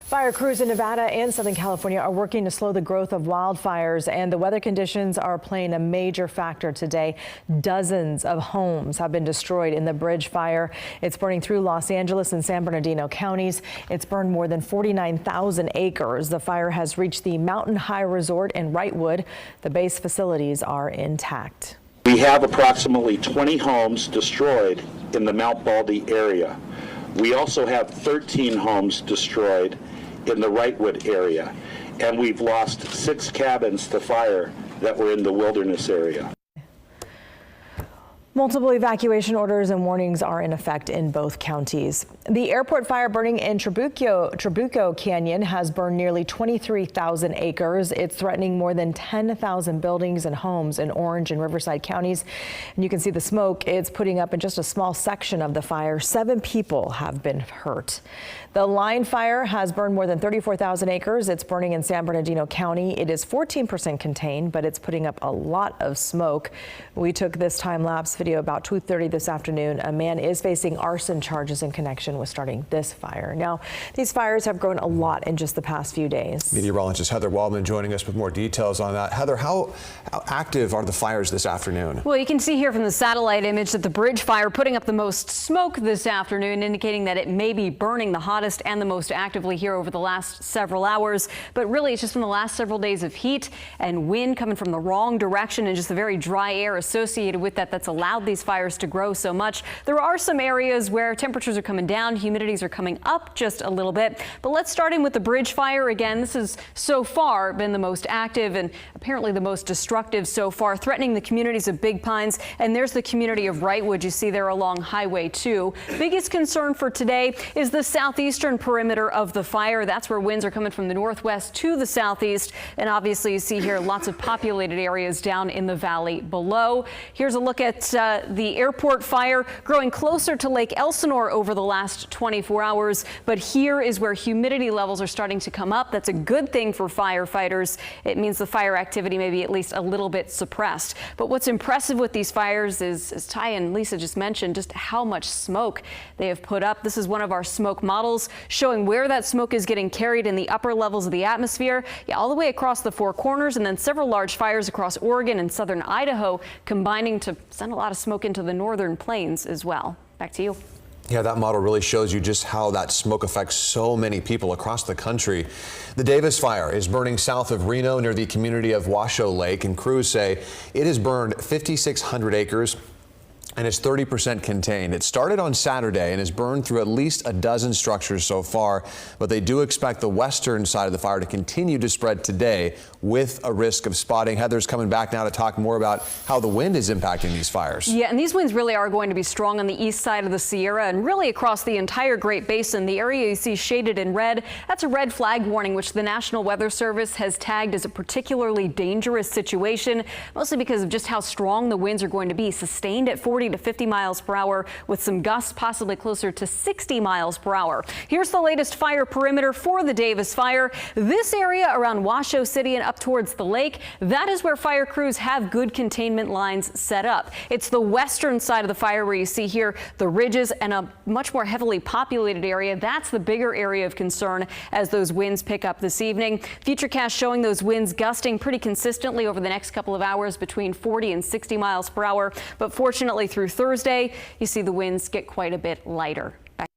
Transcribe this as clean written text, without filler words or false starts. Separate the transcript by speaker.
Speaker 1: Fire crews in Nevada and Southern California are working to slow the growth of wildfires, and the weather conditions are playing a major factor today. Dozens of homes have been destroyed in the Bridge Fire. It's burning through Los Angeles and San Bernardino counties. It's burned more than 49,000 acres. The fire has reached the Mountain High Resort in Wrightwood. The base facilities are intact.
Speaker 2: We have approximately 20 homes destroyed in the Mount Baldy area. We also have 13 homes destroyed in the Wrightwood area, and we've lost 6 cabins to fire that were in the Wilderness area.
Speaker 1: Multiple evacuation orders and warnings are in effect in both counties. The airport fire burning in Trabuco Canyon has burned nearly 23,000 acres. It's threatening more than 10,000 buildings and homes in Orange and Riverside counties. And you can see the smoke it's putting up in just a small section of the fire. 7 people have been hurt. The Line Fire has burned more than 34,000 acres. It's burning in San Bernardino County. It is 14% contained, but it's putting up a lot of smoke. We took this time-lapse video about 2:30 this afternoon. A man is facing arson charges in connection with starting this fire. Now, these fires have grown a lot in just the past few days.
Speaker 3: Meteorologist Heather Waldman joining us with more details on that. Heather, how active are the fires this afternoon?
Speaker 4: Well, you can see here from the satellite image that the Bridge Fire putting up the most smoke this afternoon, indicating that it may be burning the hottest and the most actively here over the last several hours. But really, it's just from the last several days of heat and wind coming from the wrong direction and just the very dry air associated with that that's allowed these fires to grow so much. There are some areas where temperatures are coming down, humidities are coming up just a little bit. But let's start in with the Bridge Fire. Again, this has so far been the most active and apparently the most destructive so far, threatening the communities of Big Pines. And there's the community of Wrightwood you see there along Highway 2. Biggest concern for today is the southeastern perimeter of the fire. That's where winds are coming from the northwest to the southeast. And obviously you see here lots of populated areas down in the valley below. Here's a look at the airport fire growing closer to Lake Elsinore over the last 24 hours. But here is where humidity levels are starting to come up. That's a good thing for firefighters. It means the fire activity may be at least a little bit suppressed. But what's impressive with these fires is, as Ty and Lisa just mentioned, just how much smoke they have put up. This is one of our smoke models showing where that smoke is getting carried in the upper levels of the atmosphere. Yeah, all the way across the Four Corners, and then several large fires across Oregon and southern Idaho, combining to send a lot of smoke into the northern plains as well. Back to you.
Speaker 3: Yeah, that model really shows you just how that smoke affects so many people across the country. The Davis Fire is burning south of Reno near the community of Washoe Lake, and crews say it has burned 5,600 acres. And it's 30% contained. It started on Saturday and has burned through at least a dozen structures so far, but they do expect the western side of the fire to continue to spread today with a risk of spotting. Heather's coming back now to talk more about how the wind is impacting these fires.
Speaker 4: Yeah, and these winds really are going to be strong on the east side of the Sierra and really across the entire Great Basin. The area you see shaded in red, that's a red flag warning, which the National Weather Service has tagged as a particularly dangerous situation, mostly because of just how strong the winds are going to be, sustained at 40 to 50 miles per hour with some gusts possibly closer to 60 miles per hour. Here's the latest fire perimeter for the Davis Fire. This area around Washoe City and up towards the lake, that is where fire crews have good containment lines set up. It's the western side of the fire where you see here the ridges and a much more heavily populated area. That's the bigger area of concern as those winds pick up this evening. Futurecast showing those winds gusting pretty consistently over the next couple of hours between 40 and 60 miles per hour. But fortunately, through Thursday, you see the winds get quite a bit lighter.